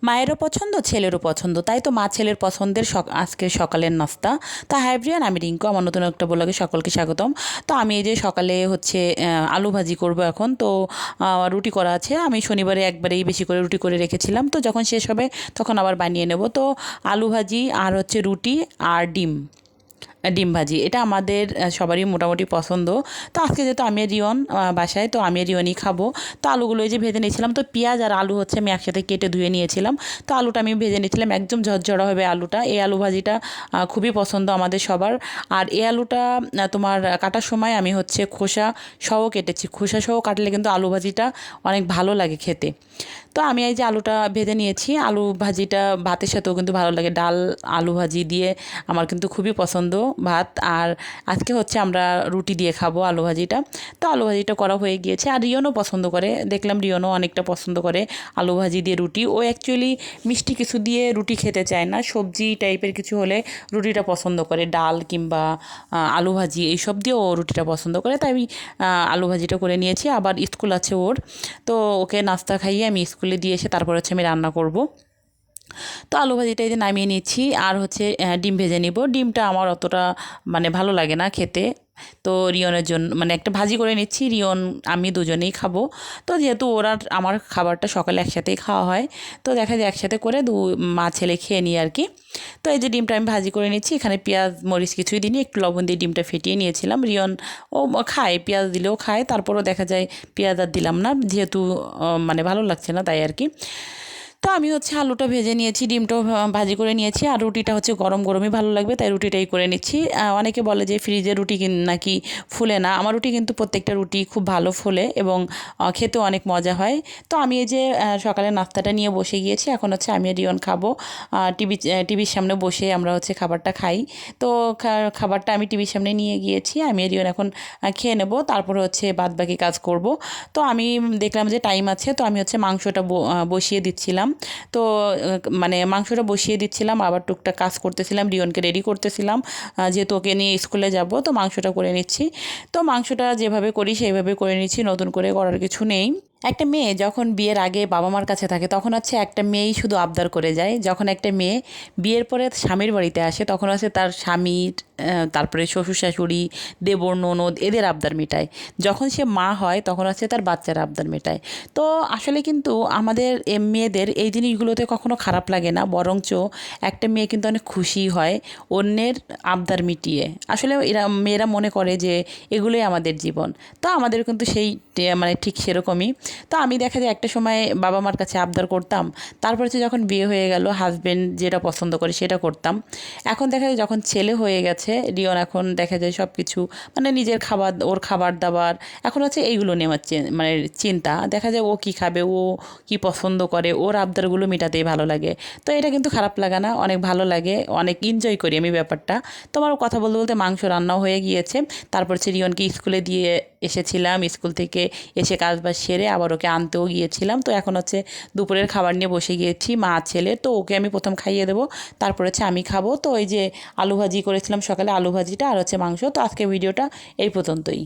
মায়েরও পছন্দ ছেলেরও পছন্দ, তাই তো মা ছেলের পছন্দের আজকে সকালের নাস্তা। তা হাই এভরিওয়ান, আমি রিঙ্কু, আমার নতুন একটা ব্লগে সকলকে স্বাগতম। তো আমি এই যে সকালে হচ্ছে আলু ভাজি করব এখন। তো রুটি করা আছে, আমি শনিবারে একবারেই বেশি করে রুটি করে রেখেছিলাম, তো যখন শেষ হবে তখন আবার বানিয়ে নেব। তো আলু ভাজি আর হচ্ছে রুটি আর ডিম ভাজি, এটা আমাদের সবারই মোটামুটি পছন্দ। তো আজকে যেহেতু আমি আর রিয়ন বাসায়, তো আমি আর রিয়নই খাবো। তো আলুগুলো এই যে ভেজে নিয়েছিলাম, তো পেঁয়াজ আর আলু হচ্ছে আমি একসাথে কেটে ধুয়ে নিয়েছিলাম। তো আলুটা আমি ভেজে নিয়েছিলাম, একদম ঝরঝরা হবে আলুটা। এই আলু ভাজিটা খুবই পছন্দ আমাদের সবার। আর এই আলুটা তোমার কাটার সময় আমি হচ্ছে খোসা সহ কেটেছি, খোসা সহ কাটলে কিন্তু আলু ভাজিটা অনেক ভালো লাগে খেতে। তো আমি এই যে আলুটা ভেজে নিয়েছি, আলু ভাজিটা ভাতের সাথেও কিন্তু ভালো লাগে, ডাল আলু ভাজি দিয়ে আমার কিন্তু খুবই পছন্দ ভাত। আর আজকে হচ্ছে আমরা রুটি দিয়ে খাবো আলু ভাজিটা। তো আলু ভাজিটা করা হয়ে গিয়েছে, আর রিয়নও পছন্দ করে, দেখলাম রিয়নও অনেকটা পছন্দ করে আলু ভাজি দিয়ে রুটি। ও অ্যাকচুয়ালি মিষ্টি কিছু দিয়ে রুটি খেতে চায় না, সবজি টাইপের কিছু হলে রুটিটা পছন্দ করে, ডাল কিংবা আলু ভাজি এইসব দিয়ে ও রুটিটা পছন্দ করে। তাই আমি আলু ভাজিটা করে নিয়েছি, আবার স্কুল আছে ওর, তো ওকে নাস্তা খাইয়ে আমি স্কুলে দিয়ে এসে তারপর হচ্ছে আমি রান্না করব। তো আলু ভাজিটা এই যে নামিয়ে নিচ্ছি, আর হচ্ছে ডিম ভেজে নিব। ডিমটা আমার অতটা মানে ভালো লাগে না খেতে, তো রিয়নের জন্য মানে একটা ভাজি করে নিচ্ছি, রিয়ন আমি দুজনেই খাবো। তো যেহেতু ওরা আমার খাবারটা সকালে একসাথেই খাওয়া হয়, তো দেখা যায় একসাথে করে মা ছেলে খেয়ে নিই আর কি। তো এই যে ডিমটা আমি ভাজি করে নিচ্ছি, এখানে পেঁয়াজ মরিচ কিছুই দিইনি, একটু লবণ দিয়ে ডিমটা ফেটিয়ে নিয়েছিলাম। রিয়ন ও খায়, পেঁয়াজ দিলেও খায়, তারপরও দেখা যায় পেঁয়াজ আর দিলাম না, যেহেতু মানে ভালো লাগছে না তাই আর কি। তো আমি হচ্ছে আলুটা ভেজে নিয়েছি, ডিমটাও ভাজি করে নিয়েছি, আর রুটিটা হচ্ছে গরম গরমই ভালো লাগবে, তাই রুটিটাই করে নিচ্ছি। অনেকে বলে যে ফ্রিজের রুটি নাকি ফুলে না, আমার রুটি কিন্তু প্রত্যেকটা রুটি খুব ভালো ফোলে এবং খেতেও অনেক মজা হয়। তো আমি এই যে সকালে নাস্তাটা নিয়ে বসে গিয়েছি, এখন হচ্ছে আমি আর রিয়ন খাবো। টিভির সামনে বসে আমরা হচ্ছে খাবারটা খাই। তো খাবারটা আমি টিভির সামনে নিয়ে গিয়েছি, আমি আর রিয়ন এখন খেয়ে নেব, তারপরে হচ্ছে বাদ বাকি কাজ করব। তো আমি দেখলাম যে টাইম আছে, তো আমি হচ্ছে মাংসটা বসিয়ে দিচ্ছিলাম। তো মানে মাংসটা বসিয়ে দিচ্ছিলাম, আবার টুকটাক কাজ করতেছিলাম, রিয়নকে রেডি করতেছিলাম, যেহেতু ওকে নিয়ে স্কুলে যাব, তো মাংসটা করে নিচ্ছি। তো মাংসটা যেভাবে করি সেইভাবে করে নিচ্ছি, নতুন করে করার কিছু নেই। একটা মেয়ে যখন বিয়ের আগে বাবা মার কাছে থাকে তখন হচ্ছে একটা মেয়েই শুধু আবদার করে যায়, যখন একটা মেয়ে বিয়ের পরে স্বামীর বাড়িতে আসে তখন হচ্ছে তার স্বামীর তারপরে শ্বশুর শাশুড়ি, দেবর ননদ এদের আবদার মেটায়। যখন সে মা হয় তখন হচ্ছে তার বাচ্চার আবদার মেটায়। তো আসলে কিন্তু আমাদের মেয়েদের এই জিনিসগুলোতে কখনো খারাপ লাগে না, বরঞ্চ একটা মেয়ে কিন্তু অনেক খুশি হয় অন্যের আবদার মিটিয়ে। আসলে মেয়েরা মনে করে যে এগুলোই আমাদের জীবন। তো আমাদের কিন্তু সেই মানে ঠিক সেরকমই। তো আমি দেখা যায় একটা সময় বাবা মার কাছে আবদার করতাম, তারপর হচ্ছে যখন বিয়ে হয়ে গেল হাজব্যান্ড যেটা পছন্দ করে সেটা করতাম। এখন দেখা যায় যখন ছেলে হয়ে গেছে রিয়ন, এখন দেখা যায় সব কিছু মানে নিজের খাবার, ওর খাবার দাবার এখন হচ্ছে এইগুলো নিয়ে আমার মানে চিন্তা, দেখা যায় ও কী খাবে, ও কী পছন্দ করে, ওর আবদারগুলো মেটাতেই ভালো লাগে। তো এটা কিন্তু খারাপ লাগা না, অনেক ভালো লাগে, অনেক এনজয় করি আমি ব্যাপারটা। তোমার কথা বলতে বলতে মাংস রান্নাও হয়ে গিয়েছে, তারপর হচ্ছে রিয়নকে স্কুলে দিয়ে এসেছিলাম, স্কুল থেকে এসে কাজবাজ সেরে আবার ওকে আনতেও গিয়েছিলাম। তো এখন হচ্ছে দুপুরের খাবার নিয়ে বসে গিয়েছি মা ছেলে, তো ওকে আমি প্রথম খাইয়ে দেবো, তারপর হচ্ছে আমি খাবো। তো ওই যে আলু ভাজি করেছিলাম সকালে, আলু ভাজিটা আর হচ্ছে মাংস। তো আজকে ভিডিওটা এই পর্যন্তই।